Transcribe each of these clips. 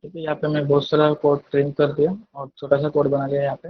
ठीक है, यहाँ पे मैं बहुत सारा कोड ट्रेन कर दिया और छोटा सा कोड बना लिया यहाँ पे।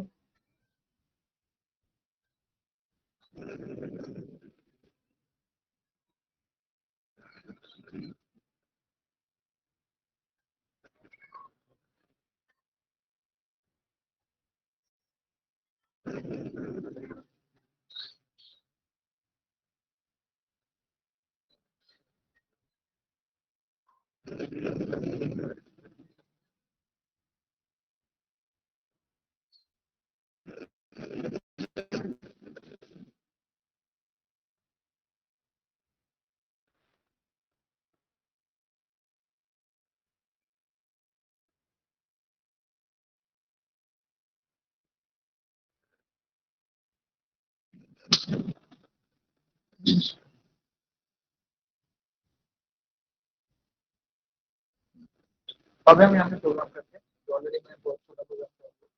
अब हम यहाँ पे प्रोग्राम करते हैं, जो ऑलरेडी मैंने बहुत छोटा प्रोग्राम किया।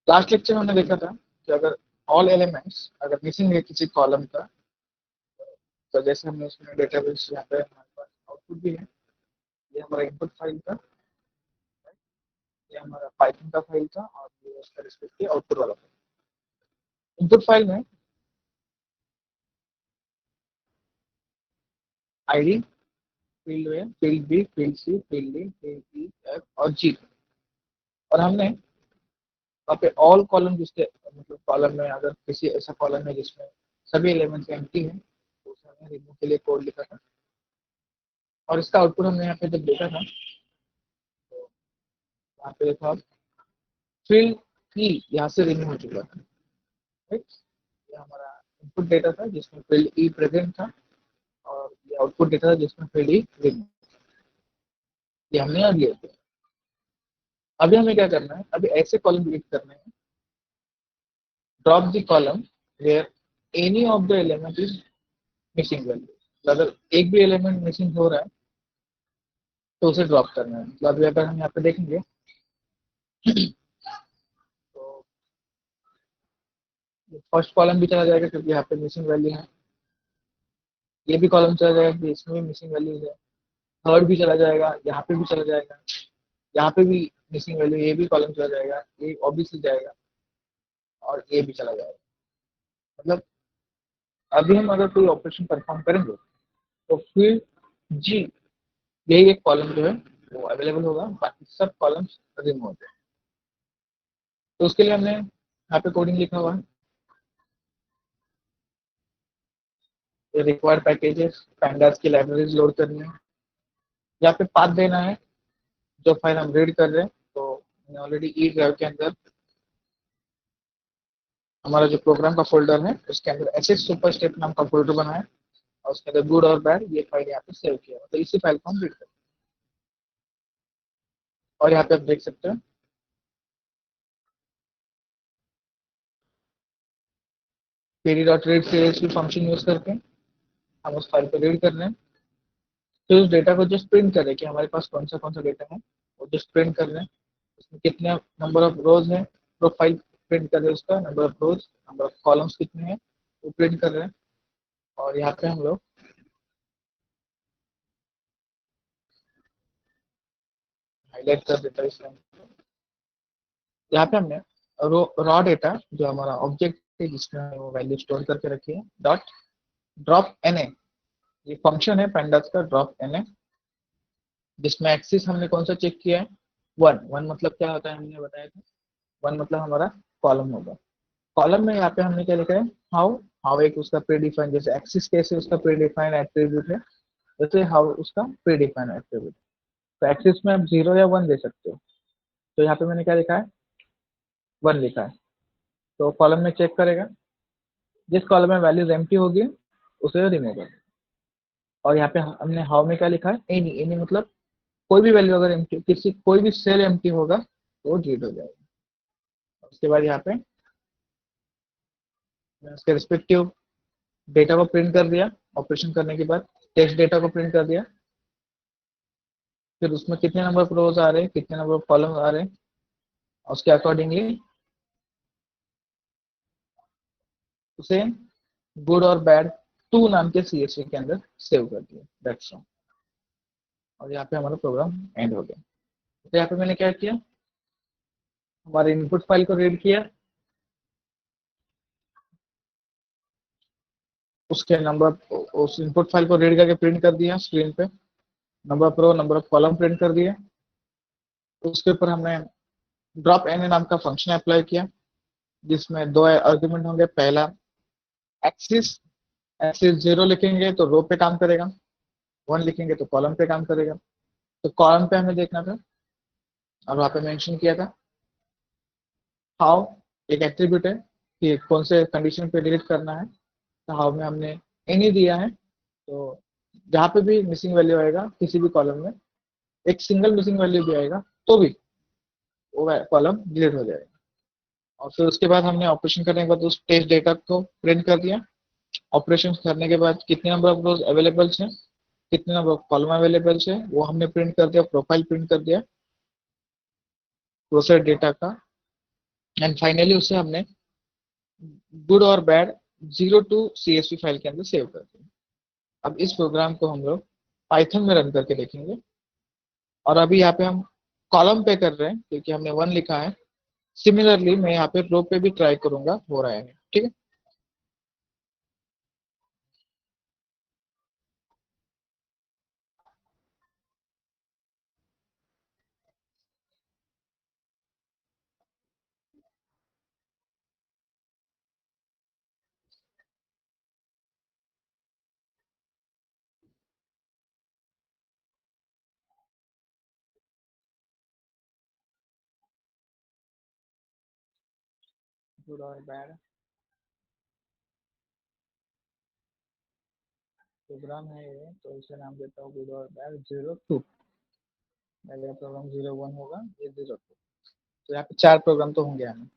लास्ट लेक्चर में हमने देखा था कि अगर ऑल एलिमेंट्स अगर मिसिंग है किसी कॉलम का, तो जैसे हमने उसमें डेटाबेस यहाँ पे हमारे पास आउटपुट भी है। ये हमारा इनपुट फाइल था, ये हमारा पाइथन का फाइल था और ये उसका रिस्पेक्टिव आउटपुट वाला फाइल। इनपुट फाइल में ID, field A, field B, field C, field D, field E, F और जी। और हमने वहाँ पे ऑल कॉलम जिसके मतलब कॉलम में अगर किसी ऐसा कॉलम है जिसमें सभी एलिमेंट्स एम्प्टी हैं, तो उसे हमने रिमूव के लिए कोड लिखा था। और इसका आउटपुट हमने यहाँ पे जब देखा था, तो यहाँ पे देखा फील्ड ई यहाँ से रिमूव हो चुका था। राइट, ये हमारा इनपुट डेटा था जिसमें फील्ड ई प्रेजेंट था और ये आउटपुट डेटा था जिसमें फील्ड ई रिमूव, ये हमने यहाँ लिए थे। अभी हमें क्या करना है, अभी ऐसे कॉलम डिलीट करने हैं। Drop the column where any of the element is missing value. अगर एक भी एलिमेंट मिसिंग हो रहा है तो उसे ड्रॉप करना है। मतलब अभी अगर हम यहाँ पे देखेंगे तो फर्स्ट कॉलम भी चला जाएगा क्योंकि यहाँ पे मिसिंग वैल्यू है। ये भी कॉलम चला जाएगा क्योंकि इसमें भी मिसिंग वैल्यू है। थर्ड भी चला जाएगा, यहाँ पे भी चला जाएगा, यहाँ पे भी मिसिंग वैल्यू, ये भी कॉलम चला जाएगा, ये ऑब्वियसली जाएगा और ये भी चला जाएगा। मतलब अभी हम अगर कोई ऑपरेशन परफॉर्म करेंगे तो फिर जी यही एक कॉलम जो है वो अवेलेबल होगा, बाकी सब कॉलम्स रिमूव होते हैं। तो उसके लिए हमने यहाँ पे कोडिंग लिखा हुआ है, रिक्वायर्ड पैकेजेस, पैंडास की लाइब्रेरीज लोड करनी है, यहाँ पे पाथ देना है जो फाइल हम रीड कर रहे हैं। तो मैंने ऑलरेडी ई ड्राइव के अंदर हमारा जो प्रोग्राम का फोल्डर है उसके अंदर एसएस सुपर स्टेप नाम का फोल्डर बनाया और उसके अंदर गुड और बैड ये फाइल यहाँ पे सेव किया। तो इसी फाइल को हम रीड करते हैं और यहाँ पे आप देख सकते हैं पेरी डॉट रीड सीरियसली फंक्शन यूज करके हम उस फाइल को रीड कर रहे हैं। तो उस डेटा को जस्ट प्रिंट कर रहे हैं कि हमारे पास कौन सा डेटा है, वो जस्ट प्रिंट कर रहे हैं। उसमें कितने नंबर ऑफ रोज है, प्रोफाइल प्रिंट कर रहे हैं, उसका number of rose, number of columns कितने हैं वो प्रिंट कर रहे हैं। और यहाँ पे हम लोग हाईलाइट कर देता है इसमें। यहाँ पे हमने रॉ डेटा जो हमारा ऑब्जेक्ट है जिसमें वो वैल्यू स्टोर करके रखी है डॉट ड्रॉप एन ए, ये फंक्शन है पेंडास का ड्रॉप एन ए, जिसमें एक्सिस हमने कौन सा चेक किया है, वन। वन मतलब क्या होता है हमने बताया था, वन मतलब हमारा कॉलम होगा। कॉलम में यहाँ पे हमने क्या लिखा है, हाउ। हाउ एक उसका प्रीडिफाइंड, जैसे एक्सिस कैसे उसका प्रीडिफाइंड एट्रीब्यूट है वैसे हाउ उसका प्रीडिफाइंड एट्रीब्यूट। तो एक्सिस में आप 0 या 1 दे सकते हो। तो यहाँ पे मैंने क्या लिखा है, 1 लिखा है। तो कॉलम में चेक करेगा, जिस कॉलम में वैल्यूज एम्प्टी होगी उसे रिमूव कर। और यहाँ पे हमने हाउ में क्या लिखा है, एनी। एनी मतलब कोई भी वैल्यू अगर एम्प्टी, किसी कोई भी सेल एम्प्टी होगा तो वो डिलीट हो जाएगा। उसके बाद यहाँ पे उसके रिस्पेक्टिव डेटा को प्रिंट कर दिया ऑपरेशन करने के बाद, टेक्स्ट डेटा को प्रिंट कर दिया। फिर उसमें कितने नंबर ऑफ रोज आ रहे हैं, कितने नंबर ऑफ कॉलम आ रहे हैं, उसके अकॉर्डिंगली उसे गुड और बैड टू नाम के सीएसवी के अंदर सेव कर दिया। That's all. और यहाँ पे हमारा प्रोग्राम एंड हो गया। तो यहाँ पे मैंने क्या किया, हमारे इनपुट फाइल को रीड किया, उसके नंबर उस इनपुट फाइल को रीड करके प्रिंट कर दिया स्क्रीन पे, number of row number of column print कर दिया। उसके ऊपर हमने ड्रॉप एन नाम का फंक्शन अप्लाई किया, जिसमें दो आर्ग्यूमेंट होंगे। पहला एक्सिस, एक्सिस 0 लिखेंगे तो रो पे काम करेगा, 1 लिखेंगे तो कॉलम पे काम करेगा। तो कॉलम पे हमें देखना था, और वहां पे मेंशन किया था हाउ, एक एट्रीब्यूट है कि कौन से कंडीशन पे डिलीट करना है। तो हाउ में हमने एनी दिया है, तो जहाँ पे भी मिसिंग वैल्यू आएगा किसी भी कॉलम में, एक सिंगल मिसिंग वैल्यू भी आएगा तो भी वो कॉलम डिलीट हो जाएगा। और फिर उसके बाद हमने ऑपरेशन करने के बाद उस टेस्ट डेटा को प्रिंट कर दिया। ऑपरेशन करने के बाद कितने नंबर ऑफ रोज अवेलेबल है, कितने नंबर ऑफ कॉलम अवेलेबल है, वो हमने प्रिंट कर दिया, प्रोफाइल प्रिंट कर दिया प्रोसेस डेटा का। एंड फाइनली उसे हमने गुड और बैड 02 CSV फाइल के अंदर सेव कर दिया। अब इस प्रोग्राम को हम लोग पाइथन में रन करके देखेंगे। और अभी यहाँ पे हम कॉलम पे कर रहे हैं क्योंकि हमने 1 लिखा है। सिमिलरली मैं यहाँ पे रो पे भी ट्राई करूंगा, हो रहा है, ठीक है। गुड और बैड प्रोग्राम है ये, तो इसे नाम देता हूँ गुड और बैड 02। पहले प्रोग्राम 01 होगा, ये 02। तो यहाँ पे 4 प्रोग्राम तो होंगे हमें।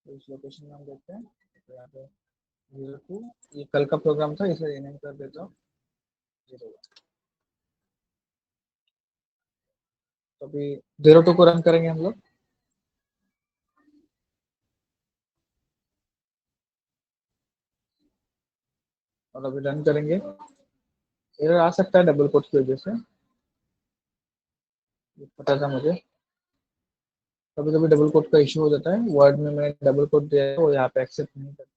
तो इस लोकेशन में हम देखते हैं, तो यहाँ पे 02, ये कल का प्रोग्राम था इसे रीनेम कर देता हूँ 01। तो अभी 02 को रन करेंगे हम लोग, और अभी रन करेंगे। एरर आ सकता है डबल कोट की वजह से, ये पता था मुझे। कभी कभी डबल कोट का इशू हो जाता है, वर्ड में मैंने डबल कोट दिया है वो यहाँ पे एक्सेप्ट नहीं करता।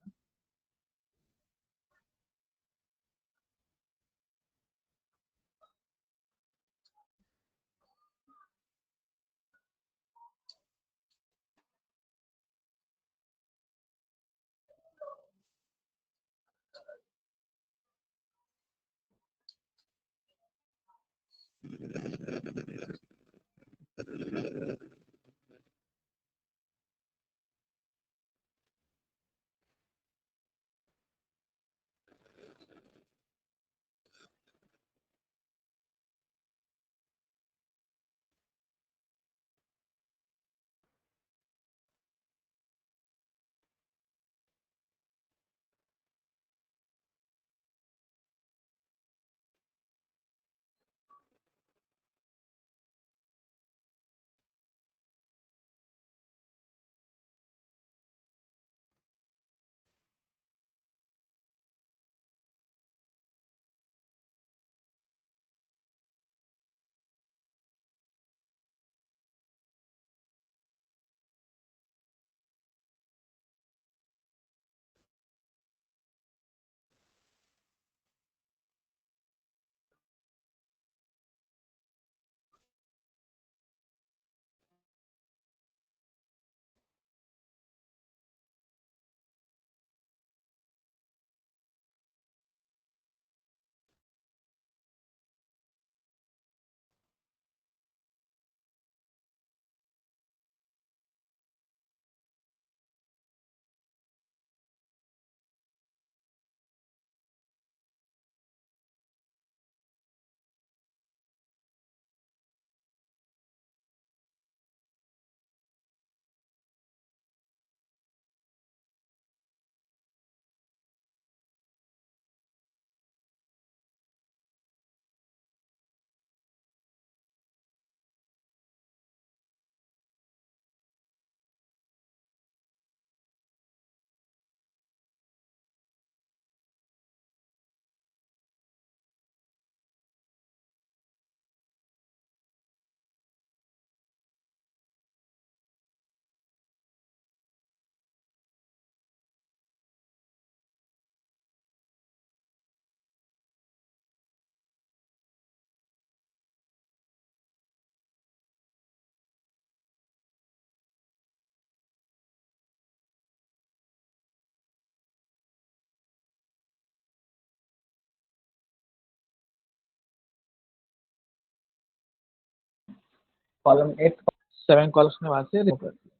कॉलम 8 7 कॉलम्स में वहां से रिमूव कर दिया।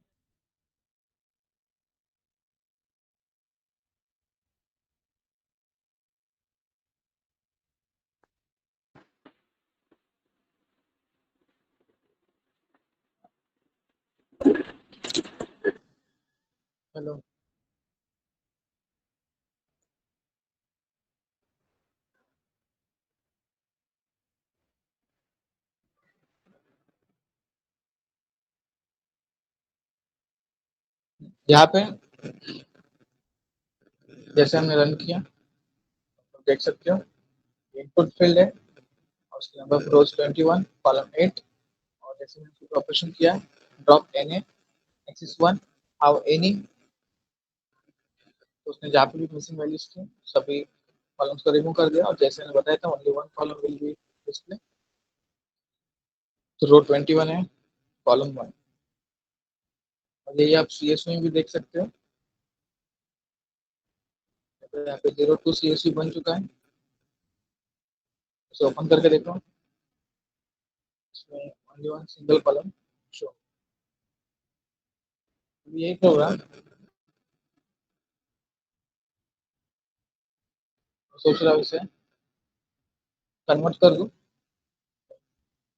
हेलो। यहाँ पे जैसे हमने रन किया तो देख सकते हो इनपुट फील्ड है और उसके नंबर ऑफ रोज 21 कॉलम 8। और जैसे हमने ऑपरेशन किया drop n a axis 1 how any, तो उसने जहाँ पे भी मिसिंग वैल्यूज थी सभी कॉलम्स को रिमूव कर दिया। और जैसे मैंने बताया था only one column will be display, तो रो 21 है कॉलम 1। और यही आप सी एस में भी देख सकते हो, तो यहाँ पे 02 सी एस बन चुका है। इसे ओपन करके देखो, इसमें only one single column show. यही प्रोग्राम सोच रहा हूँ इसे कन्वर्ट कर दूँ।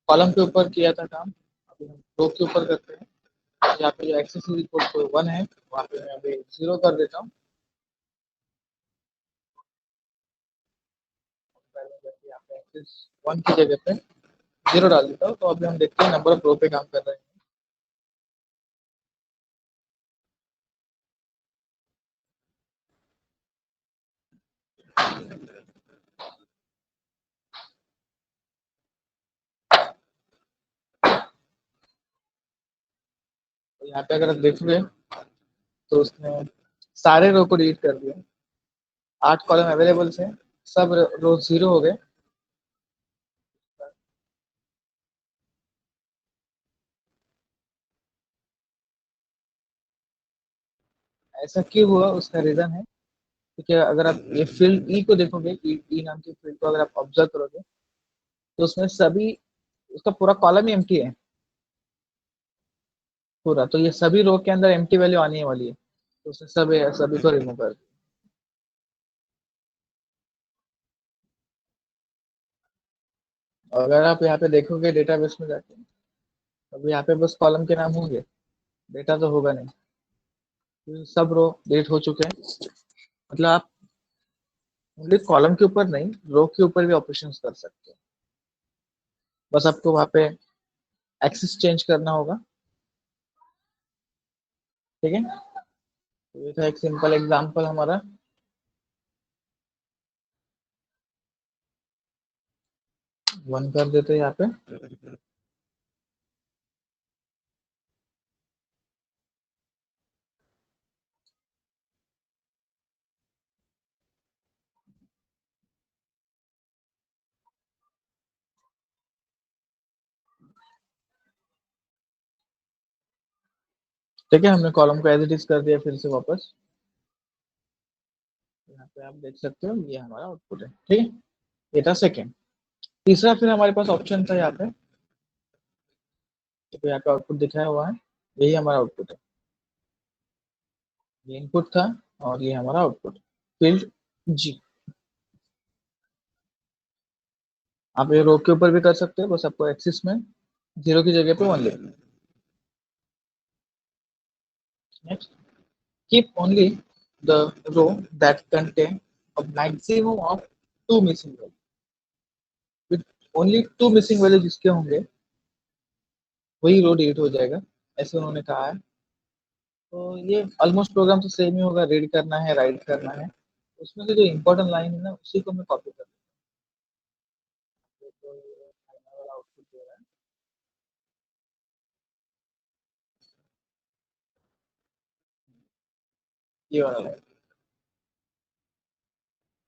कॉलम के ऊपर किया था काम, अभी हम रो के ऊपर करते हैं। यहाँ पे जो एक्सेस रिपोर्ट 1 है वहाँ पे मैं अभी 0 कर देता हूँ। यहाँ पे एक्सेस 1 की जगह पे 0 डाल देता हूँ। तो अभी हम देखते हैं नंबर ऑफ रो पे काम कर रहे हैं। तो यहाँ पे अगर आप देखोगे तो उसने सारे रो को डिलीट कर दिया। 8 कॉलम अवेलेबल थे, सब रो 0 हो गए। ऐसा क्यों हुआ उसका रीजन है क्योंकि अगर आप ये फील्ड ई को देखोगे, ई नाम की फील्ड को अगर आप ऑब्जर्व करोगे तो उसमें सभी उसका पूरा कॉलम ही एम्प्टी है पूरा। तो ये सभी रो के अंदर एम्प्टी वैल्यू आने वाली है, तो उसने सभी को रिमूव कर दिया। अगर आप यहाँ पे देखोगे डेटाबेस में जाके, अब यहाँ पे बस कॉलम के नाम होंगे, डेटा तो होगा नहीं, क्योंकि सब रो डिलीट हो चुके हैं। मतलब आप ओनली कॉलम के ऊपर नहीं रो के ऊपर भी ऑपरेशन कर सकते हो। बस आपको वहाँ पे एक्सेस चेंज करना होगा। ठीक है, तो ये था एक सिंपल एग्जांपल हमारा। वन कर देते हैं यहाँ पे। ठीक है, हमने कॉलम को एज इट इज कर दिया फिर से वापस। यहाँ पे आप देख सकते हो ये हमारा आउटपुट है। ठीक है, ये था सेकेंड। तीसरा फिर हमारे पास ऑप्शन था यहाँ पे, तो यहाँ पे आउटपुट दिखाया हुआ है, यही हमारा आउटपुट है। ये इनपुट था और ये हमारा आउटपुट फील्ड जी। आप ये रो के ऊपर भी कर सकते हो, बस आपको एक्सिस में 0 की जगह पे 1 लिखना है। Next, keep only the row that contain a maximum of 2 missing values with only 2 missing values जिसके होंगे वही रो डिलीट हो जाएगा, ऐसे उन्होंने कहा है। तो ये ऑलमोस्ट प्रोग्राम तो सेम ही होगा, रीड करना है राइट करना है। उसमें से जो इम्पोर्टेंट लाइन है ना उसी को मैं कॉपी कर देता हूँ। तो ये फाइनल वाला आउटपुट दे रहा है, ये वाला लाइन।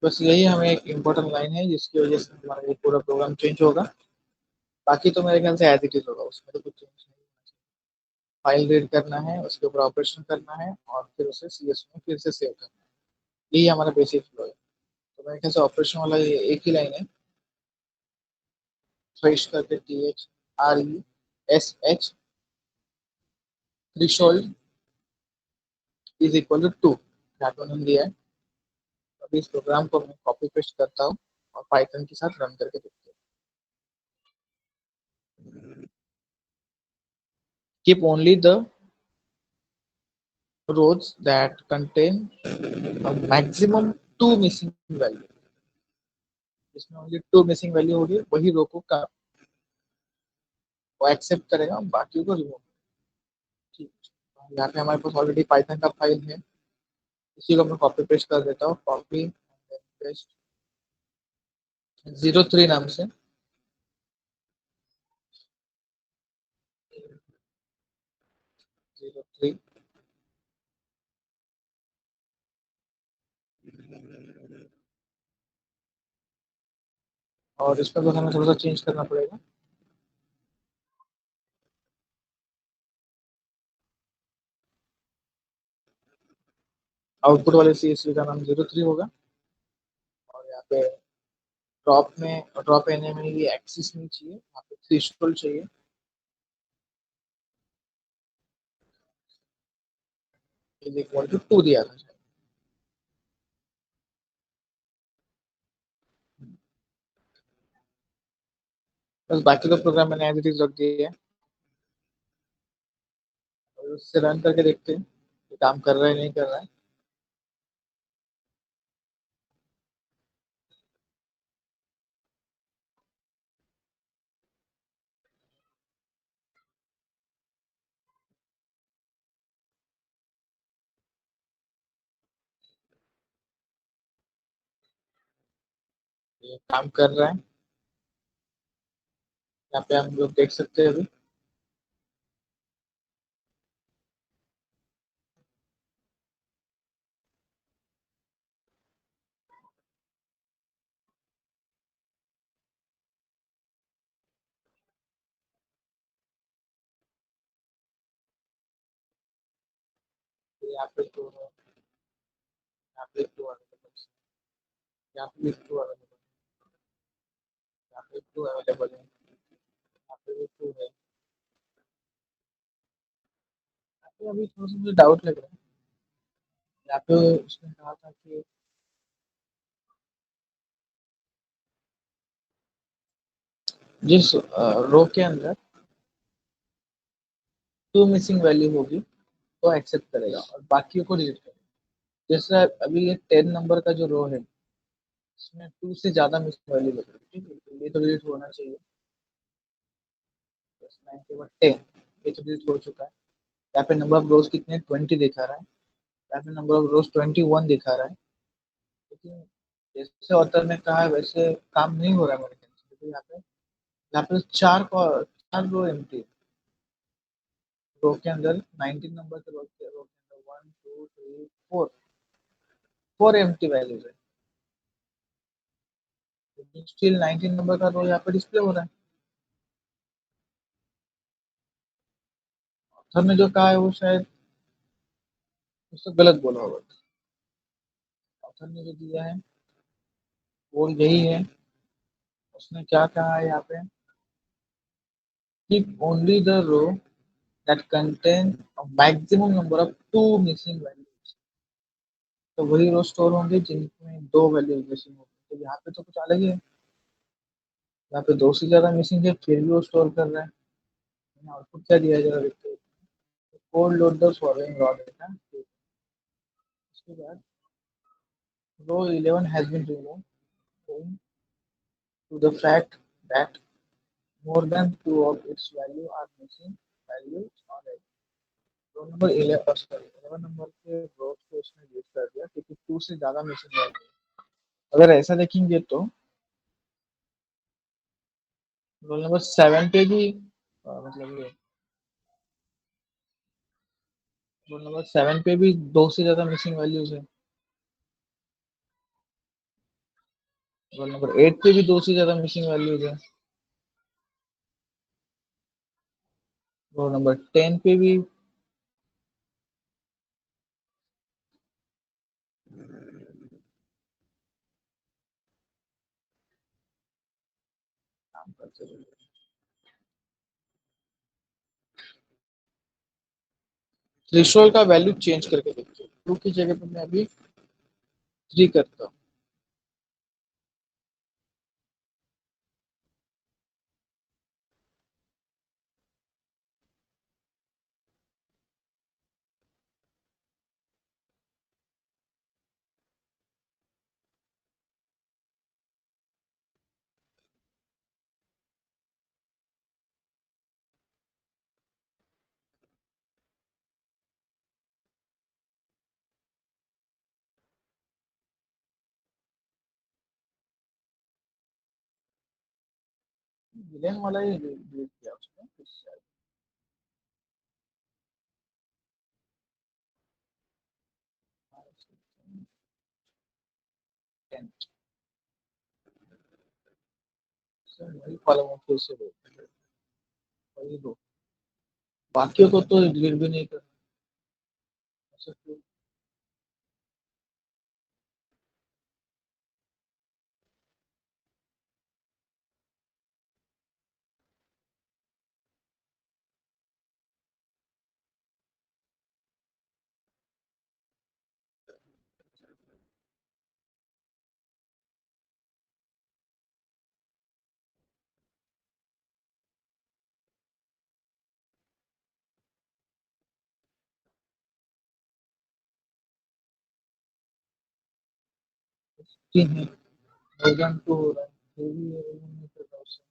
बस यही हमें एक इम्पोर्टेंट लाइन है जिसकी वजह से हमारा ये पूरा प्रोग्राम चेंज होगा। बाकी तो मेरे ख्याल से एज इट इज होगा, उसमें तो कुछ चेंज नहीं। फाइल रीड करना है, उसके ऊपर ऑपरेशन करना है और फिर उसे सी एस में फिर से सेव करना है। यही हमारा बेसिक फ्लो है। तो मेरे ख्याल से ऑपरेशन वाला ये एक ही लाइन है, फ्रेश करके t h r e s h threshold is equal to 2, यहाँ पे उन्होंने दिया है। अभी इस प्रोग्राम को मैं कॉपी पेस्ट करता हूँ और पाइथन के साथ रन करके देखते हैं। Keep only the rows that contain a maximum two missing value, जिसमें ओनली टू मिसिंग वैल्यू होगी वही रो को का वो एक्सेप्ट करेगा, बाकी को रिमूव। ठीक है, यहाँ पे हमारे पास ऑलरेडी पाइथन का फाइल है, इसी को मैं कॉपी पेस्ट कर देता हूँ। कॉपी पेस्ट 03 नाम से 03, और इसमें बस हमें थोड़ा सा चेंज करना पड़ेगा। आउटपुट वाले CSV का नाम 03 होगा, और यहाँ पे ड्रॉप एने में ये एक्सिस नहीं चाहिए, यहाँ पे थ्रेशोल्ड चाहिए। इज इक्वल टू 2 दिया था। बस बाकी तो प्रोग्राम मैंने एज इट इज रख दिया है, और उससे रन करके देखते हैं ये काम कर रहा है नहीं कर रहा है। ये काम कर रहा है, यहाँ पे हम लोग देख सकते हैं अभी। यहाँ पे तो यहाँ पे टू अवेलेबल, यहाँ पे भी टू अवेलेबल, यहाँ पे टू अवेलेबल है, यहाँ पे भी टू है। यहाँ पे अभी थोड़ा सा मुझे डाउट लग रहा है, यहाँ पे उसने कहा था कि जिस रो के अंदर टू मिसिंग वैल्यू होगी वो एक्सेप्ट करेगा और बाकी को रिजेक्ट करेगा। जैसे अभी ये 10 नंबर का जो रो है, इसमें टू से ज्यादा मिसिंग वैल्यू लग रही है, ठीक है, तो ये तो डिलीट होना चाहिए। बस 9 के बाद 10, ये तो डिलीट हो चुका है। यहाँ पे नंबर ऑफ रोज कितने 20 दिखा रहा है, यहाँ पे नंबर ऑफ रोज 21 दिखा रहा है, लेकिन जैसे ऑथर ने कहा है वैसे काम नहीं हो रहा है मेरे ख्याल से, क्योंकि यहाँ पे चार रो एम्प्टी, रो के अंदर 19 नंबर के रो के अंदर 1 2 3 4 4 एम्प्टी वैल्यूज है, लेकिन स्टिल 19 नंबर का रो यहाँ पे डिस्प्ले हो रहा है। ऑथर ने जो कहा है वो शायद उससे गलत बोला होगा। ऑथर ने जो दिया है वो यही है। उसने क्या कहा है यहाँ पे, keep only the row that contain a maximum number of two missing values, तो वही रो स्टोर होंगे जिनमें दो वैल्यू मिसिंग होंगे। तो यहाँ पे तो कुछ अलग ही है, यहाँ पे दो से ज्यादा मिसिंग है फिर भी वो स्टोर कर रहा है। आउटपुट क्या दिया जाएगा देखते हैं। Code load the following raw data, उसके बाद रो 11 has been removed owing to the fact that more than two of its value are missing values on it। Row number 11, sorry 11 number के रो को उसने यूज कर दिया क्योंकि to से ज्यादा मिसिंग वैल्यू। अगर ऐसा देखेंगे तो रोल नंबर 7 पे भी मतलब ये रोल नंबर 7 पे भी दो से ज्यादा मिसिंग वैल्यूज है। रोल नंबर 8 पे भी दो से ज्यादा मिसिंग वैल्यूज है। रोल नंबर 10 पे भी काम करते हुए थ्रेशोल्ड का वैल्यू चेंज करके देखिए, टू की जगह पे मैं अभी थ्री करता हूँ। विलेन वाला ही डिलीट किया उसने फिर शायद। वही कॉलम फिर से दो, वही दो, बाकियों को तो डिलीट भी नहीं कर सकते। तीन है, वर्जन टू हो रहा है, फिर भी ये नहीं कर रहा उससे।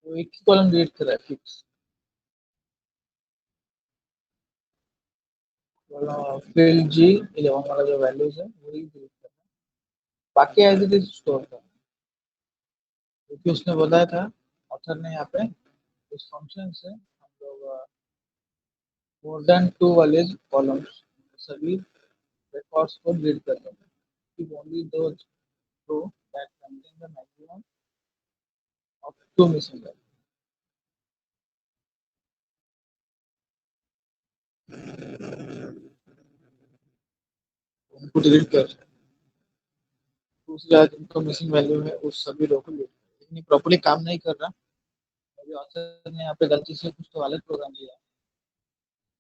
वो एक ही कॉलम डिलीट कर रहा है फिक्स वाला, फिल जी 11 वाला जो वैल्यूज है वही डिलीट कर रहा है, बाकी एज इट इज स्टोर कर, क्योंकि उसने बताया था ऑथर ने यहाँ पे इस फंक्शन से हम लोग मोर देन टू वाले कॉलम्स सभी रिकॉर्ड्स को डिलीट कर देंगे, कि ओनली दो row that contain the maximum of two missing value, उनको डिलीट कर, दूसरी आज इनको मिसिंग वैल्यू है उस सभी रो को डिलीट, लेकिन प्रॉपर्ली काम नहीं कर रहा। अभी ऑथर ने यहाँ पे गलती से कुछ तो अलग प्रोग्राम दिया,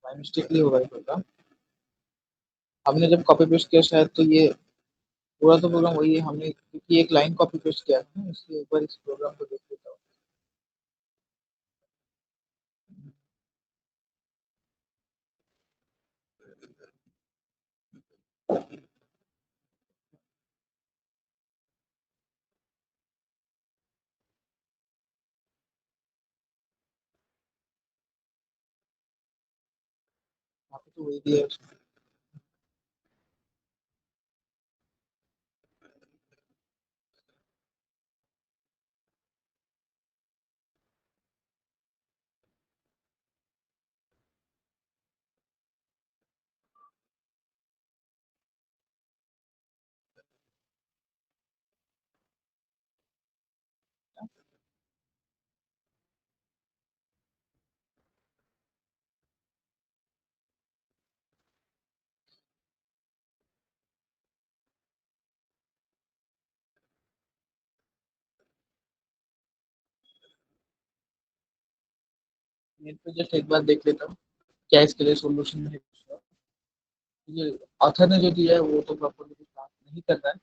बाय मिस्टेकली होगा ये प्रोग्राम। हमने जब कॉपी पेस्ट किया शायद, तो ये पूरा तो प्रोग्राम वही है, हमने क्योंकि एक लाइन कॉपी पेस्ट किया है ना, इसलिए एक बार इस प्रोग्राम को देख लेता हूँ। यहाँ पे तो वही दिया है उसने। नेट पे जस्ट एक बार देख लेता हूँ क्या इसके लिए सोल्यूशन है। ये ऑथर ने जो दिया है वो तो प्रॉपर्ली काम नहीं कर रहा है।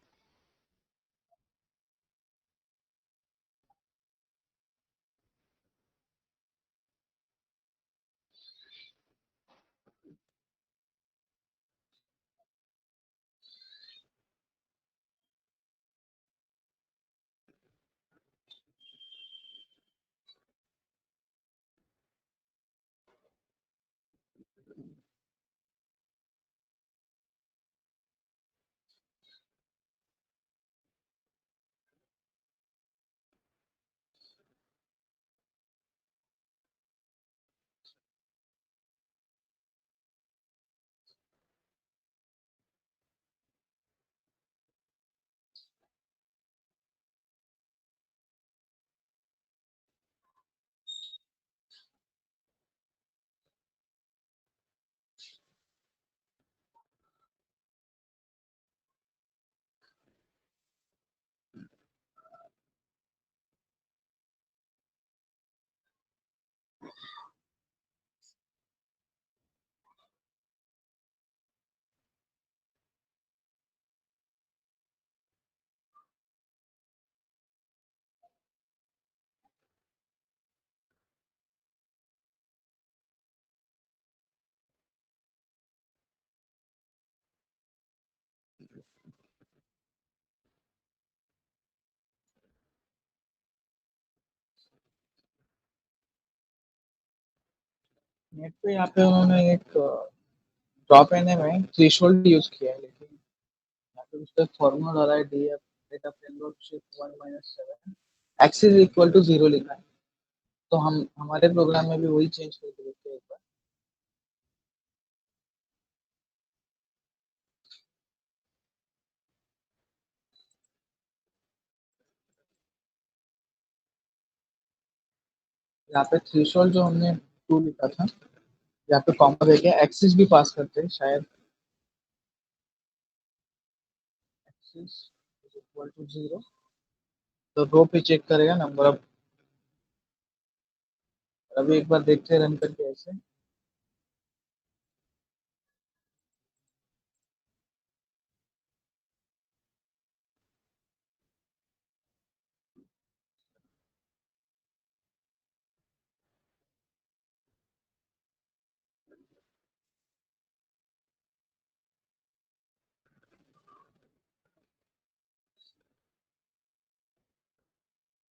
नेट पे यहाँ पे उन्होंने एक ड्रॉप एनए में थ्रेशोल्ड यूज किया है, लेकिन यहाँ पे उसका फॉर्मूला डाला है DF data framework shift 1 - 7 axis equal to 0 लिखा है। तो हम हमारे प्रोग्राम में भी वही चेंज करके देखते हैं एक बार। यहाँ पे थ्रेशोल्ड जो हमने 2 लिखा था, यहाँ पे कॉमा देके एक्सिस भी पास करते हैं शायद। एक्सिस इक्वल टू 0, तो रो पे चेक करेगा नंबर ऑफ। अभी एक बार देखते हैं रन करके ऐसे।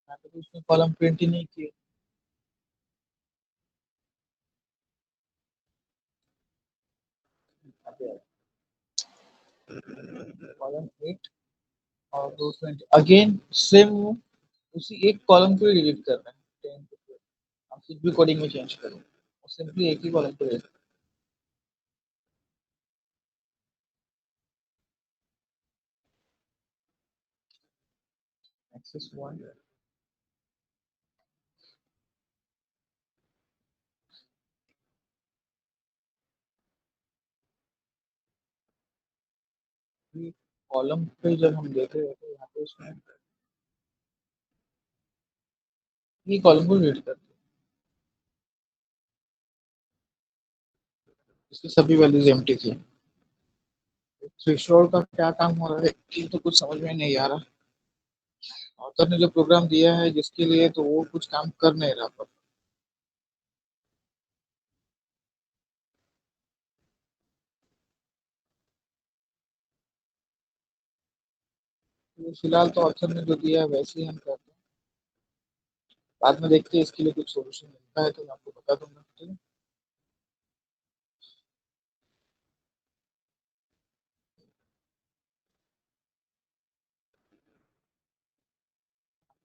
यहाँ पे तो उसने कॉलम प्रिंट ही नहीं किए। कॉलम 8 और 220 अगेन सेम, उसी एक कॉलम को डिलीट कर रहे हैं 10 to 12। आप कुछ भी कोडिंग में चेंज करो, सिंपली एक ही कॉलम को डिलीट। एक्सेस 1, कॉलम पे जब हम देख रहे थे यहाँ पे उसमें ये कॉलम को डिलीट कर दिया, इसकी सभी वैल्यूज एम्प्टी थी। थ्रेशोल्ड का क्या काम हो रहा है ये तो कुछ समझ में नहीं आ रहा। ऑथर ने जो प्रोग्राम दिया है जिसके लिए, तो वो कुछ काम कर नहीं रहा पर। तो फिलहाल तो ऑथर ने जो दिया है वैसे ही हम करते हैं। बाद में देखते हैं इसके लिए कुछ सोल्यूशन मिलता है तो मैं आपको बता दूंगा, ठीक है।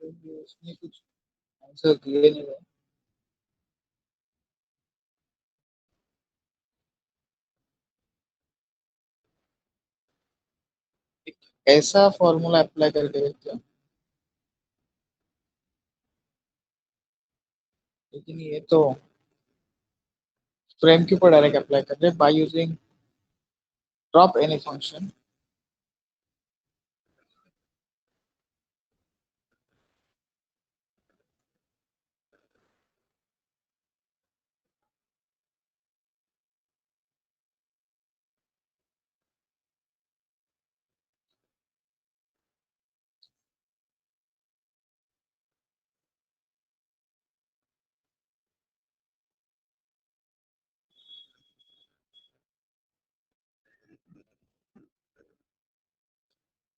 तो ये उसने कुछ आंसर दिए नहीं है। एक ऐसा फॉर्मूला अप्लाई करके देखते हैं, लेकिन ये तो फ्रेम के ऊपर डायरेक्ट अप्लाई कर रहे हैं by using drop any function.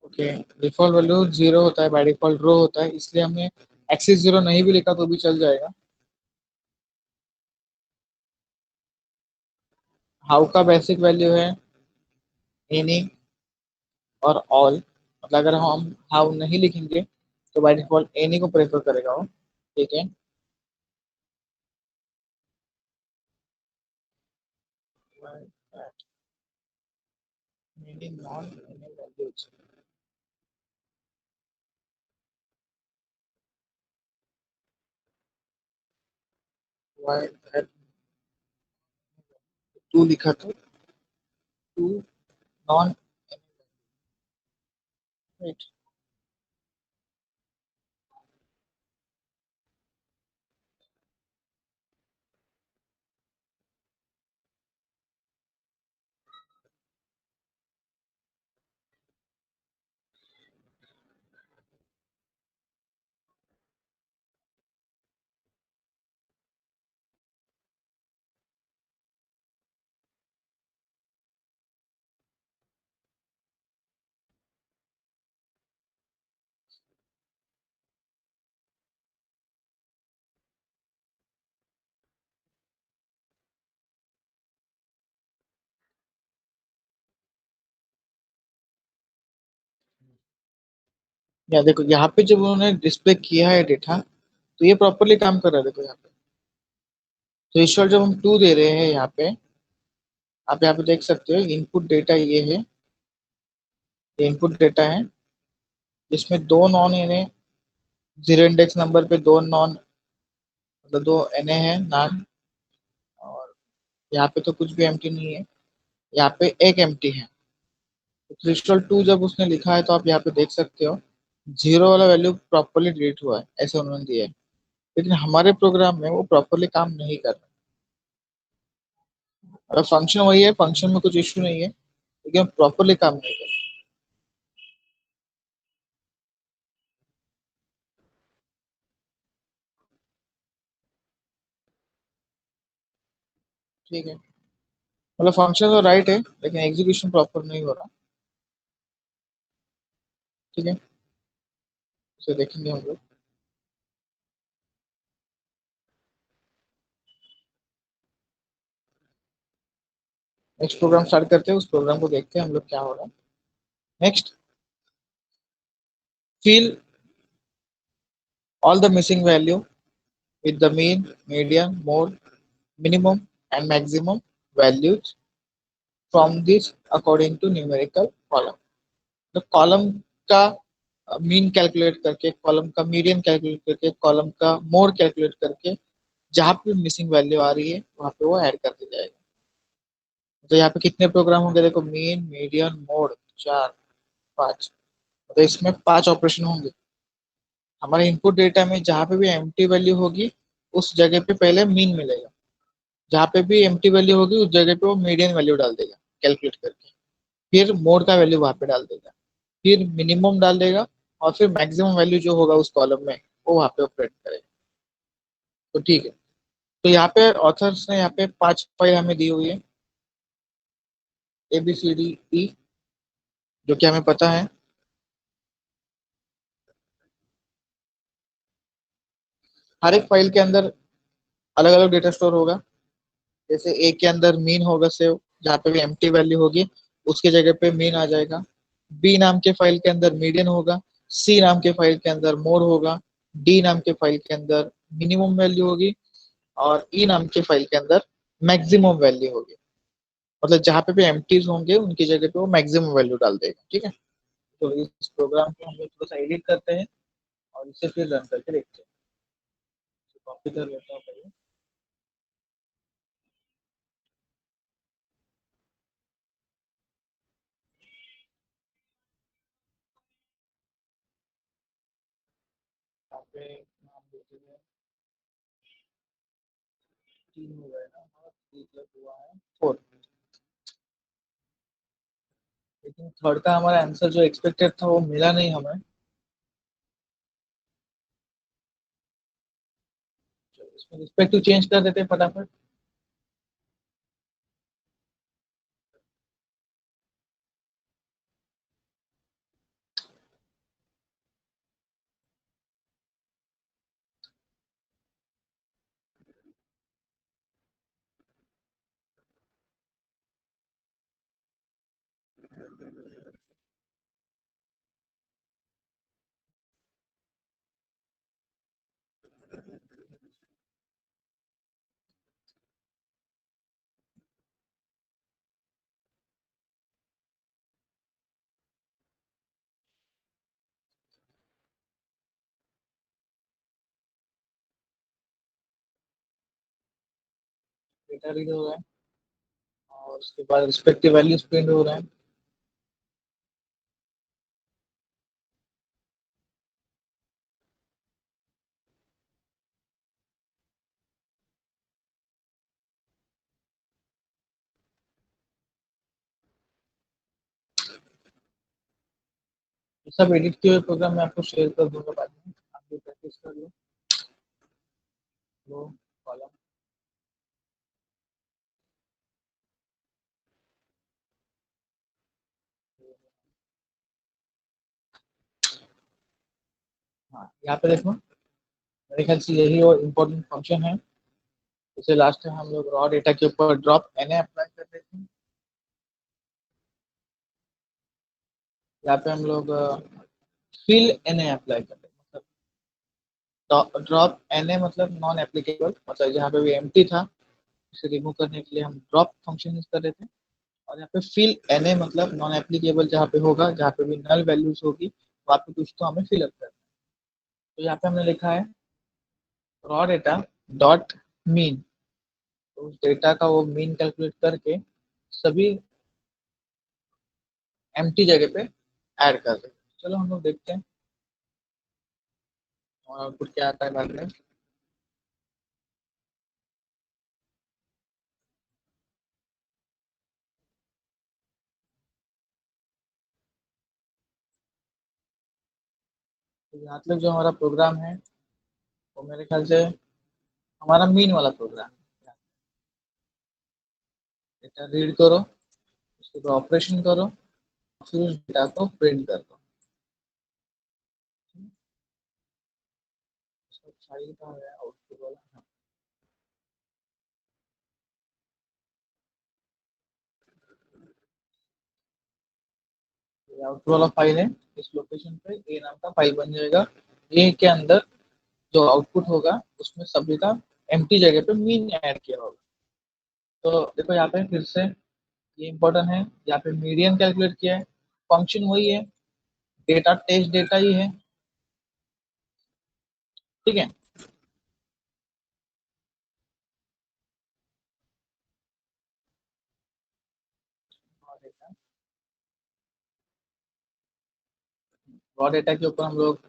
Okay, default value 0 होता है, बाय डिफॉल्ट रो होता है, इसलिए हमने एक्सिस 0 नहीं भी लिखा तो भी चल जाएगा। हाउ का बेसिक वैल्यू है एनी और ऑल, मतलब अगर हम हाउ नहीं लिखेंगे तो बाय डिफॉल्ट एनी को प्रेफर करेगा वो, ठीक है। Any non any values, why that 2 लिखा था, 2 नॉन एनी। या देखो यहाँ पे जब उन्होंने डिस्प्ले किया है डेटा, तो ये प्रॉपरली काम कर रहा है, देखो यहाँ पे। तो इस बार जब हम 2 दे रहे हैं यहाँ पे, आप यहाँ पे देख सकते हो इनपुट डेटा ये है, ये इनपुट डेटा है, जिसमें दो nan n, zero index number पे दो नॉन, मतलब दो एन है नॉन, और यहाँ पे तो कुछ भी एम्प्टी नहीं है, यहाँ पे एक एम्प्टी है। तो थ्रेशोल्ड 2 जब उसने लिखा है, तो आप यहाँ पे देख सकते हो जीरो वाला वैल्यू प्रॉपरली डिलीट हुआ है, ऐसे उन्होंने दिया है। लेकिन हमारे प्रोग्राम में वो प्रॉपरली काम नहीं कर रहा। अगर फंक्शन वही है, फंक्शन में कुछ इश्यू नहीं है, लेकिन प्रॉपरली काम नहीं कर रहा। ठीक है, मतलब फंक्शन तो राइट है, लेकिन एग्जीक्यूशन प्रॉपर नहीं हो रहा। ठीक है, इसे देखेंगे हम लोग। नेक्स्ट प्रोग्राम स्टार्ट करते हैं, उस प्रोग्राम को देखते हैं हम लोग क्या हो रहा है। Next, fill all the missing value with the mean, median, mode, minimum and maximum values from this according to numerical column। तो कॉलम का मीन कैलकुलेट करके, कॉलम का मीडियन कैलकुलेट करके, कॉलम का मोड कैलकुलेट करके, जहां पे मिसिंग वैल्यू आ रही है वहां पे वो ऐड कर दिया जाएगा। तो यहाँ पे कितने प्रोग्राम होंगे, देखो मीन, मीडियन, मोड, 4, 5। तो इसमें 5 ऑपरेशन होंगे। हमारे इनपुट डेटा में जहां पे भी एम्प्टी वैल्यू होगी, उस जगह पे पहले मीन मिलेगा। जहां पे भी एम्प्टी वैल्यू होगी, उस जगह पे वो मीडियन वैल्यू डाल देगा कैलकुलेट करके। फिर मोड का वैल्यू वहां पे डाल देगा, फिर मिनिमम डाल देगा, और फिर मैक्सिमम वैल्यू जो होगा उस कॉलम में, वो वहां पे ऑपरेट करेगा। तो ठीक है, तो यहाँ पे ऑथर्स ने यहाँ पे 5 फाइल हमें दी हुई है, ABCDE, जो कि हमें पता है। हर एक फाइल के अंदर अलग अलग डेटा स्टोर होगा। जैसे ए के अंदर मीन होगा सेव, जहाँ पे भी एम्प्टी वैल्यू होगी उसके जगह पे मीन आ जाएगा। बी नाम के फाइल के अंदर मीडियन होगा। सी नाम के फाइल के अंदर मोड होगा। डी नाम के फाइल के अंदर मिनिमम वैल्यू होगी। और ई नाम के फाइल के अंदर मैक्सिमम वैल्यू होगी। मतलब जहाँ पे भी एम्प्टीज होंगे उनकी जगह पे वो मैक्सिमम वैल्यू डाल देगा। ठीक है, तो इस प्रोग्राम को हम लोग थोड़ा सा एडिट करते हैं और इसे फिर रन करके देखते हैं। कॉपी कर लेता हूँ पहले। यहाँ पे नाम देते हैं, 3 हो गए ना, 3 प्लस हुआ है 4। लेकिन थर्ड का हमारा आंसर जो एक्सपेक्टेड था वो मिला नहीं हमें। इसमें रिस्पेक्ट टू चेंज कर देते हैं फटाफट। डेटा रीड हो रहा है और उसके बाद रिस्पेक्टिव वैल्यूज प्रिंट हो रहा है। ये सब एडिट किए हुए प्रोग्राम मैं आपको शेयर कर दूंगा बाद में, आप भी प्रैक्टिस कर लो। लो कॉलम। हाँ, यहाँ पे देखो, मेरे ख्याल से यही वो इम्पोर्टेंट फंक्शन है। इसे लास्ट टाइम हम लोग रॉ डेटा के ऊपर ड्रॉप एन अप्लाई कर रहे थे। यहाँ पे हम लोग फिल एन अप्लाई कर रहे हैं, मतलब ड्रॉप एन मतलब नॉन एप्लीकेबल, मतलब जहाँ पे भी एम्प्टी था उसे रिमूव करने के लिए हम ड्रॉप फंक्शन यूज कर रहे थे। और यहाँ पे फिल एन मतलब नॉन एप्लीकेबल जहाँ पे होगा, जहाँ पे भी नल वैल्यूज होगी वहाँ पे कुछ तो हमें फिल अप करना है। तो यहाँ पे हमने लिखा है रॉ डेटा डॉट मीन, तो उस डेटा का वो मीन कैलकुलेट करके सभी एम्प्टी जगह पे ऐड कर दें। चलो हम लोग देखते हैं और आउटपुट क्या आता है बाद में। तो यहाँ तक जो हमारा प्रोग्राम है वो मेरे ख्याल से हमारा मीन वाला प्रोग्राम है। डेटा रीड करो, उसके बाद ऑपरेशन करो, फिर उस डेटा को प्रिंट कर दो। फाइल कहाँ है आउटपुट वाला? आउटपुट वाला फाइल है, इस लोकेशन पे ए नाम का फाइल बन जाएगा। ए के अंदर जो आउटपुट होगा उसमें सभी का एम्प्टी जगह पे मीन ऐड किया होगा। तो देखो यहाँ पे फिर से ये इंपॉर्टेंट है, यहाँ पे मीडियन कैलकुलेट किया है, फंक्शन वही है, डेटा टेस्ट डेटा ही है। ठीक है। रॉ डेटा के ऊपर हम लोग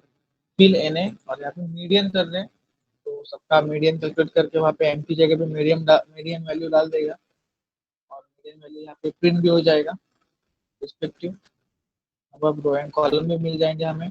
फिल एन ए और यहाँ पे मीडियन कर रहे हैं, तो सबका मीडियन कैलकुलेट करके वहाँ पे एम्प्टी जगह पे मीडियन वैल्यू डाल देगा और मीडियन वैल्यू यहाँ पे प्रिंट भी हो जाएगा रिस्पेक्टिव। अब रो एंड कॉलम भी मिल जाएंगे हमें।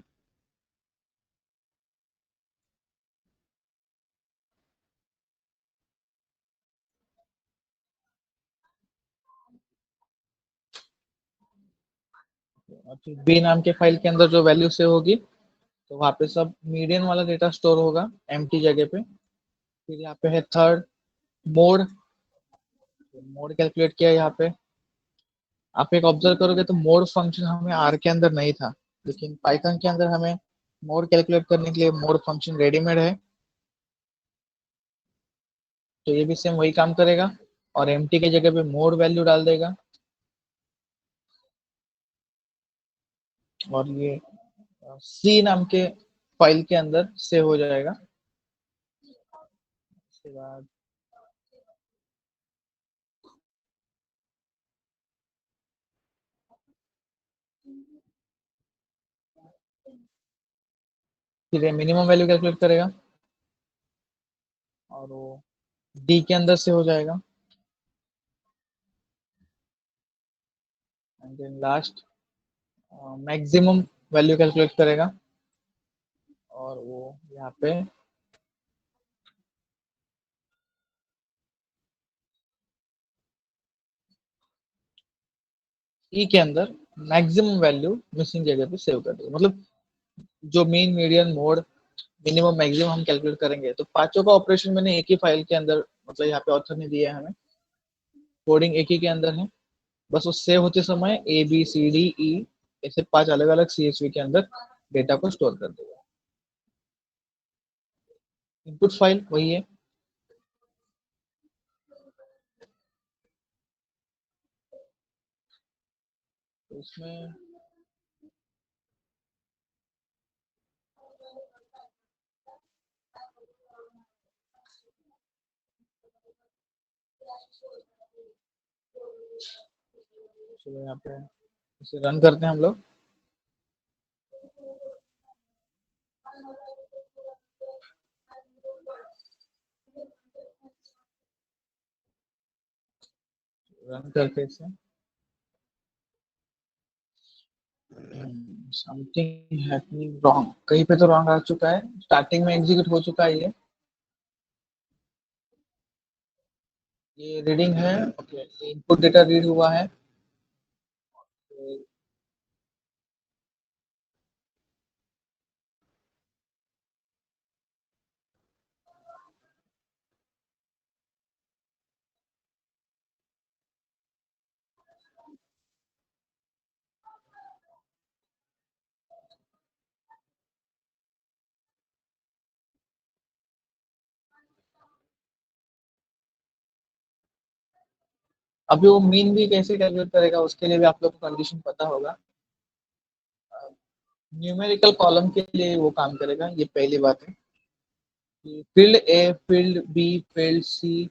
और फिर बी नाम के फाइल के अंदर जो वैल्यू सेव होगी तो वहाँ पे सब मीडियन वाला डेटा स्टोर होगा एम्प्टी जगह पे। फिर यहाँ पे है थर्ड मोड, मोड कैलकुलेट किया है यहाँ पे। आप एक ऑब्जर्व करोगे तो मोड फंक्शन हमें आर के अंदर नहीं था, लेकिन पाइथन के अंदर हमें मोड कैलकुलेट करने के लिए मोड फंक्शन रेडीमेड है। तो ये भी सेम वही काम करेगा और एम्प्टी की जगह पे मोड वैल्यू डाल देगा और ये सी नाम के फाइल के अंदर सेव हो जाएगा। उसके बाद फिर ये मिनिमम वैल्यू कैलकुलेट करेगा और वो डी के अंदर से हो जाएगा। And then last maximum value calculate करेगा और वो यहाँ पे ई के अंदर मैक्सिमम वैल्यू मिसिंग जगह पे सेव कर देगा। मतलब जो mean median mode minimum maximum हम कैलकुलेट करेंगे तो पांचों का ऑपरेशन मैंने एक ही फाइल के अंदर, मतलब यहाँ पे ऑथर ने दिया है हमें, कोडिंग एक ही के अंदर है। बस वो सेव होते समय ए बी सी डी ई ऐसे पांच अलग अलग सीएसवी के अंदर डेटा को स्टोर कर देगा। इनपुट फाइल वही है। तो इसमें चलो यहाँ पे इसे रन करते हैं हम लोग। रन करके इसे समथिंग हैपनिंग रॉन्ग, कहीं पे तो रॉन्ग आ चुका है, स्टार्टिंग में एग्जीक्यूट हो चुका है ये रीडिंग है। ओके, इनपुट डेटा रीड हुआ है। अभी वो मीन भी कैसे कैलकुलेट करेगा, उसके लिए भी आप लोग को कंडीशन पता होगा। न्यूमेरिकल कॉलम के लिए वो काम करेगा, ये पहली बात है। Field A, field B, field C,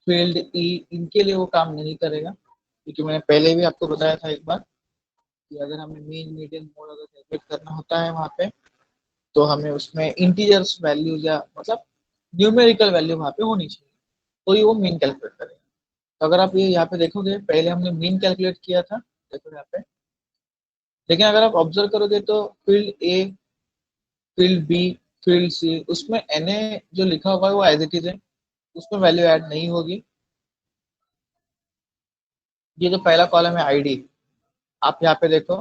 field E, इनके लिए वो काम नहीं करेगा, क्योंकि मैंने पहले भी आपको बताया था एक बार कि अगर हमें मीन मीडियन मोड अगर कैलकुलेट करना होता है वहाँ पे, तो हमें उसमें इंटीजर्स वैल्यू या मतलब न्यूमेरिकल वैल्यू वहाँ पे होनी चाहिए, तो ये वो मीन कैलकुलेट करेगा। तो अगर आप ये यहाँ पे देखोगे, पहले हमने मीन कैलकुलेट किया था, देखो यहाँ पे। लेकिन अगर आप ऑब्जर्व करोगे तो field A, field B, field सी, उसमें एन ए जो लिखा हुआ है वो एज इट इज है, उसमें वैल्यू ऐड नहीं होगी। ये जो पहला कॉलम है आईडी, आप यहाँ पे देखो,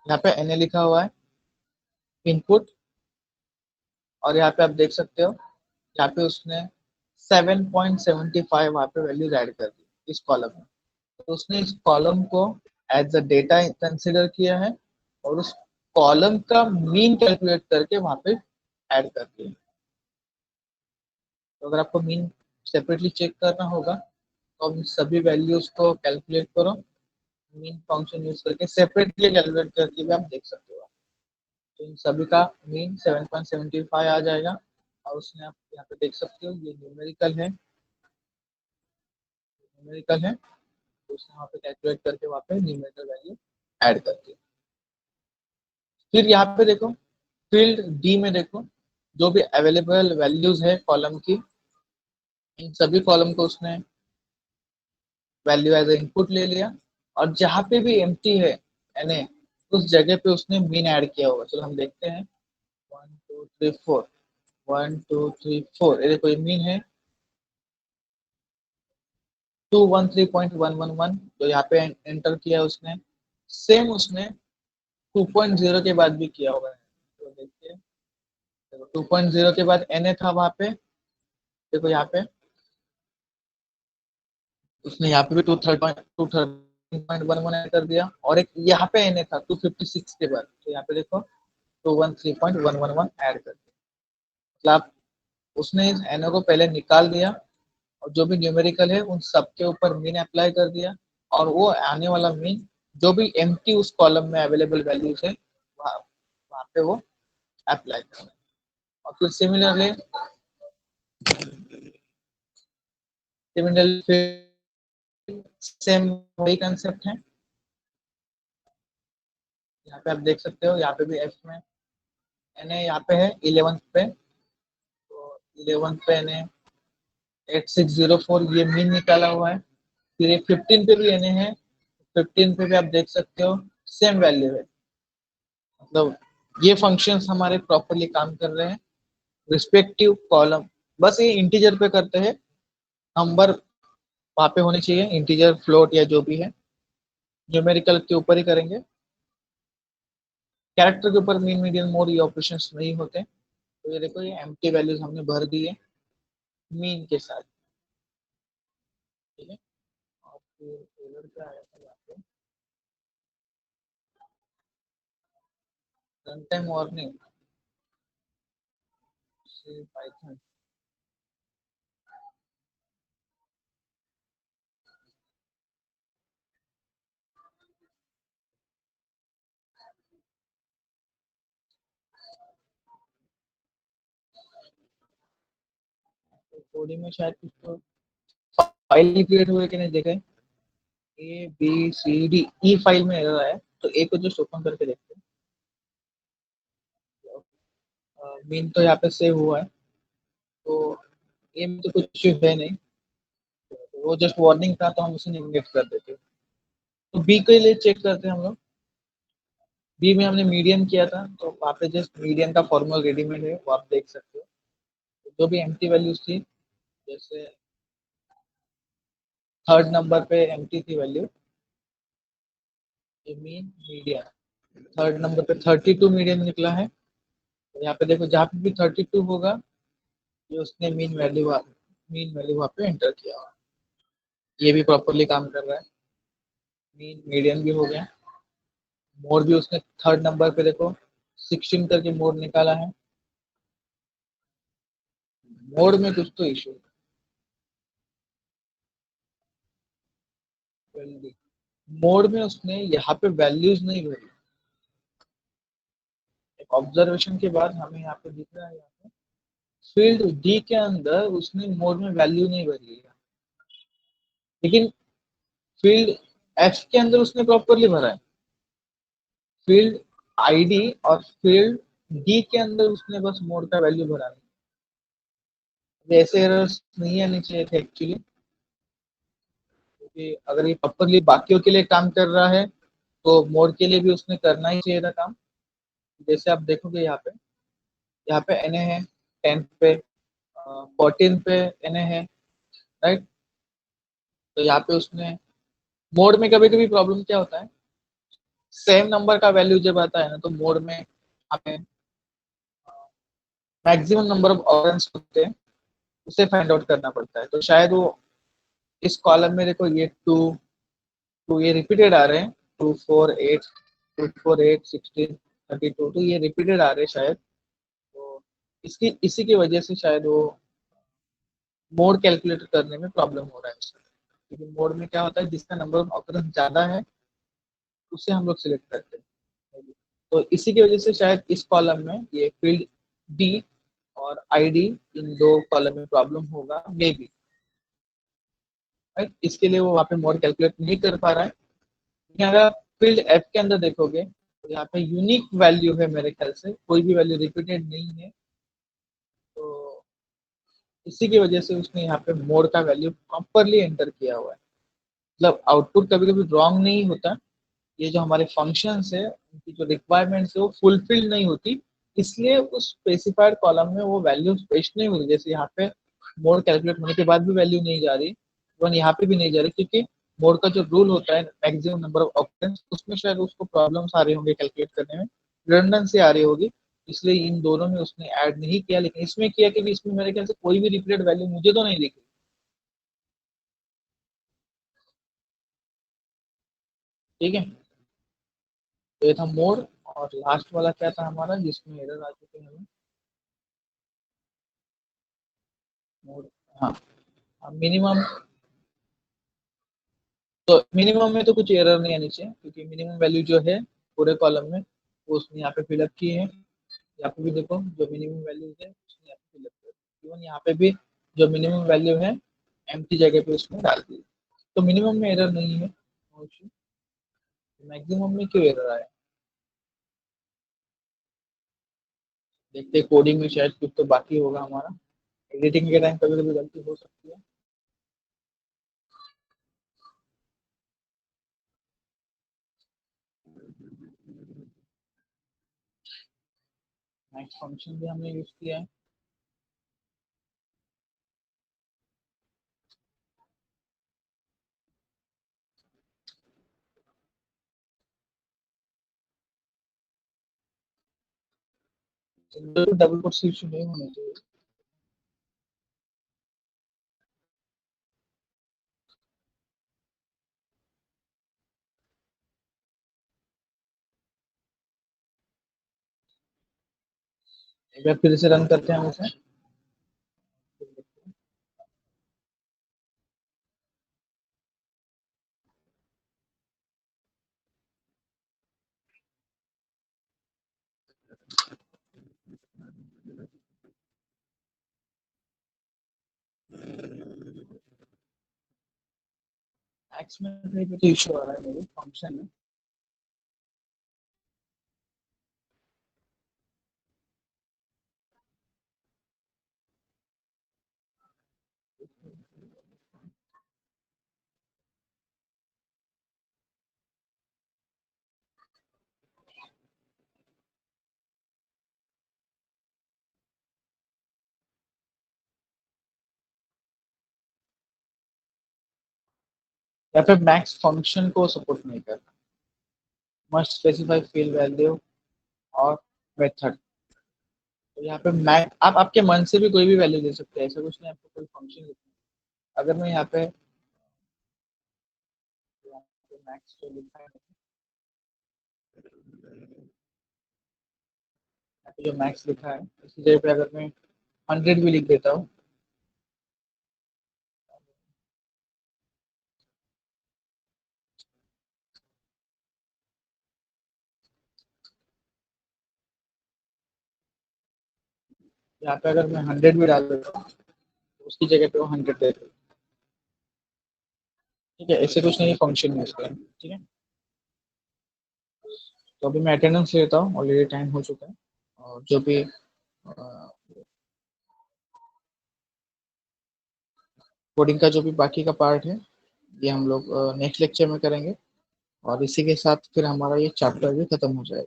यहाँ पे एन ए लिखा हुआ है इनपुट, और यहाँ पे आप देख सकते हो, यहाँ पे उसने 7.75 वहाँ पे वैल्यूज ऐड कर दी इस कॉलम में। तो उसने इस कॉलम को एज अ डेटा कंसिडर किया है, और उस कॉलम का मीन कैलकुलेट करके वहाँ पे ऐड कर दिया। तो अगर आपको मीन सेपरेटली चेक करना होगा, तो हम सभी वैल्यूज को कैलकुलेट करो, मीन फंक्शन यूज करके सेपरेटली कैलकुलेट करके भी आप देख सकते हो। तो इन सभी का मीन 7.75 आ जाएगा, और उसने आप यहाँ पे देख सकते हो ये न्यूमेरिकल है, तो उसने वहाँ पे कैलकुलेट करके वहाँ पे न्यूमेरिकल वैल्यू ऐड कर दिया। फिर यहाँ पे देखो, फील्ड डी में देखो, जो भी अवेलेबल वैल्यूज है कॉलम की, इन सभी कॉलम को उसने वैल्यू एज इनपुट ले लिया, और जहाँ पे भी एम्प्टी है यानी उस जगह पे उसने मीन ऐड किया होगा। चलो हम देखते हैं, 1 2 3 4, 1 2 3 4, ये देखो ये मीन है 213.111, जो यहाँ पे एंटर किया उसने, सेम उसने 2.0 के बाद भी किया होगा। तो देखिए, देखो 2.0 के बाद एन ए था वहाँ पे, देखो यहाँ पे उसने यहाँ पे भी 213.11 ऐड कर दिया, और एक यहाँ पे एन ए था 256 के बाद, तो यहाँ पे देखो 213.111 ऐड कर दिया। मतलब उसने इस एन ए को पहले निकाल दिया, और जो भी न्यूमेरिकल है उन सबके ऊपर मीन अप्लाई कर दिया, और वो आने वाला मीन जो भी एम्प्टी उस कॉलम में अवेलेबल वैल्यूज है वहाँ वहाँ पे वो अप्लाई कर रहा है। और फिर सिमिलरली सेम वही कंसेप्ट है, यहाँ पे आप देख सकते हो, यहाँ पे भी एफ में एन ए यहाँ पे है 11 पे, तो 11 पे एन ए 8604 ये मीन निकाला हुआ है। फिर ये 15 पे भी एन ए है, 15 पे भी आप देख सकते हो सेम वैल्यू है। मतलब ये फंक्शंस हमारे प्रॉपरली काम कर रहे हैं, रिस्पेक्टिव कॉलम, बस ये इंटीजर पे करते हैं, नंबर वहाँ पे होने चाहिए, इंटीजर फ्लोट या जो भी है, न्यूमेरिकल के ऊपर ही करेंगे, कैरेक्टर के ऊपर मीन मीडियन मोड ये ऑपरेशंस नहीं होते। तो ये देखो, ये एम्प्टी वैल्यूज हमने भर दी है मीन के साथ, ठीक है। और फिर एरर क्या आया था यहाँ पे, रन टाइम वार्निंग से पाइथन, कोडिंग में शायद कुछ तो फाइल क्रिएट हुए कि नहीं देखा है, A B C D E file में एरर आया, तो ए को जस्ट ओपन करके देखते हैं। मीन तो यहाँ पे सेव हुआ है, तो ए में तो कुछ है नहीं, तो वो जस्ट वार्निंग था, तो हम उसे नेगलेक्ट कर देते हैं। तो बी के लिए चेक करते हैं हम लोग, बी में हमने मीडियन किया था, तो वहाँ पे जस्ट मीडियन का फॉर्मूला रेडीमेड है, वो आप देख सकते हो। तो जो भी एम्प्टी वैल्यूज थी, जैसे थर्ड नंबर पे एम्प्टी थी वैल्यू, ये मीन मीडियन, थर्ड नंबर पे 32 मीडियन निकला है, तो यहाँ पे देखो जहाँ पे भी 32 होगा, ये उसने मीन वैल्यू वहाँ पे एंटर किया हुआ, ये भी प्रॉपरली काम कर रहा है, मीन मीडियन भी हो गया। मोड भी उसने थर्ड नंबर पे देखो 16 करके मोड निकाला है, मोड में कुछ तो इशू फील्ड डी, मोड में उसने यहाँ पे वैल्यूज नहीं भरी। एक ऑब्जर्वेशन के बाद हमें यहाँ पे दिख रहा है, यहाँ पे फील्ड डी के अंदर उसने मोड में वैल्यू नहीं भरी है, लेकिन फील्ड एफ के अंदर उसने प्रॉपरली भरा है। फील्ड आईडी और फील्ड डी के अंदर उसने बस मोड का वैल्यू भरा है। ऐसे एरर्स नहीं आने चाहिए थे एक्चुअली, क्योंकि अगर ये प्रॉपरली बाकियों के लिए काम कर रहा है तो मोड के लिए भी उसने करना ही चाहिए था काम। जैसे आप देखोगे यहाँ पे एन ए है, 10 पे 14 पे एन ए है, राइट। तो यहाँ पे उसने मोड में कभी कभी प्रॉब्लम क्या होता है, सेम नंबर का वैल्यू जब आता है ना तो मोड में हमें मैक्सिमम नंबर ऑफ ऑरेंज होते हैं, उसे फाइंड आउट करना पड़ता है। तो शायद वो इस कॉलम में देखो ये टू ये रिपीटेड आ रहे हैं, 2 4 8, 2 4 8 16 32, तो ये रिपीटेड आ रहे हैं शायद। तो इसकी इसी की वजह से शायद वो मोड कैलकुलेट करने में प्रॉब्लम हो रहा है उसका। क्योंकि मोड में क्या होता है, जिसका नंबर ऑफ ऑकरेंस ज्यादा है उसे हम लोग सिलेक्ट करते हैं। तो इसी की वजह से शायद इस कॉलम में ये फील्ड डी और आईडी, इन दो कॉलम में प्रॉब्लम होगा मे बी, राइट। इसके लिए वो वहाँ पे मोड कैलकुलेट नहीं कर पा रहा है। लेकिन अगर आप फील्ड एफ के अंदर देखोगे तो यहाँ पे यूनिक वैल्यू है, मेरे ख्याल से कोई भी वैल्यू रिपीटेड नहीं है। तो इसी की वजह से उसने यहाँ पे मोड का वैल्यू प्रॉपरली एंटर किया हुआ है। मतलब आउटपुट कभी कभी रॉन्ग नहीं होता, ये जो हमारे फंक्शंस है उनकी जो रिक्वायरमेंट्स है वो फुलफिल नहीं होती, इसलिए उस स्पेसिफाइड कॉलम में वो वैल्यू पेस्ट नहीं होती। जैसे यहाँ पे मोड कैलकुलेट होने के बाद भी वैल्यू नहीं जा रही, वन यहाँ पे भी नहीं जा रही, क्योंकि मोड का जो रूल होता है मैक्सिमम नंबर ऑफ ऑक्टेंस, उसमें शायद उसको प्रॉब्लम्स आ रहे होंगे कैलकुलेट करने में, रिडंडेंसी आ रही होगी, इसलिए इन दोनों में उसने ऐड नहीं किया। लेकिन इसमें किया कि इसमें मेरे ख्याल से कोई भी रिपीटेड वैल्यू मुझे तो नहीं दिखी। ठीक है, तो ये था मोड। और लास्ट वाला क्या था हमारा जिसमें एरर आ चुके हैं हमें, मोड, हाँ, मिनिमम। तो मिनिमम में तो कुछ एरर नहीं आनी चाहिए, क्योंकि मिनिमम वैल्यू जो है पूरे कॉलम में वो उसने यहाँ पे फिलअप की है। यहाँ पे भी देखो जो मिनिमम वैल्यू है उसने यहाँ पे फिलअप कर, इवन यहाँ पे भी जो मिनिमम वैल्यू है एम्प्टी जगह पे उसने डाल दी। तो मिनिमम में एरर नहीं है, मैक्सिमम में क्यों एरर आया, देखते कोडिंग में शायद कुछ तो बाकी होगा हमारा, एडिटिंग के टाइम कभी कभी गलती हो सकती है। मैक्स फंक्शन भी हमने यूज किया है। डबल कोट्स इशू नहीं होने चाहिए। एक बार फिर से रन करते हैं हम इसे। मैक्स में कहीं पे तो इशू आ रहा है मेरे फंक्शन में। या फिर मैक्स फंक्शन को सपोर्ट नहीं करता, मस्ट स्पेसिफाई फील्ड वैल्यू और मेथड। तो यहाँ पे मैक्स आप आपके मन से भी कोई भी वैल्यू दे सकते हैं, ऐसा कुछ नहीं आपको कोई फंक्शन लिखना है। अगर मैं यहाँ पे मैक्स जो लिखा है, यहाँ पे जो मैक्स लिखा है इसी जगह पे अगर मैं 100 भी लिख देता हूँ, यहाँ पे अगर मैं 100 भी डाल देता हूँ तो उसकी जगह पे वो 100 दे देगा। ठीक है, ऐसे कुछ नहीं फंक्शन है इसका। ठीक है, तो अभी मैं अटेंडेंस लेता हूँ, ऑलरेडी टाइम हो चुका है। और जो भी कोडिंग का जो भी बाकी का पार्ट है ये हम लोग नेक्स्ट लेक्चर में करेंगे। और इसी के साथ फिर हमारा ये चैप्टर भी खत्म हो जाएगा।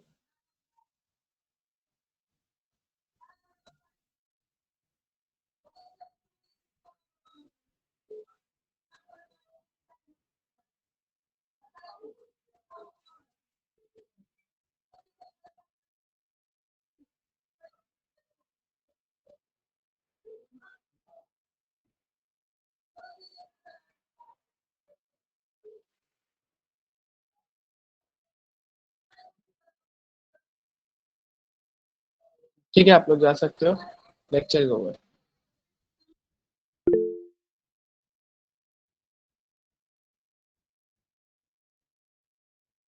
ठीक है, आप लोग जा सकते हो। Lecture is over.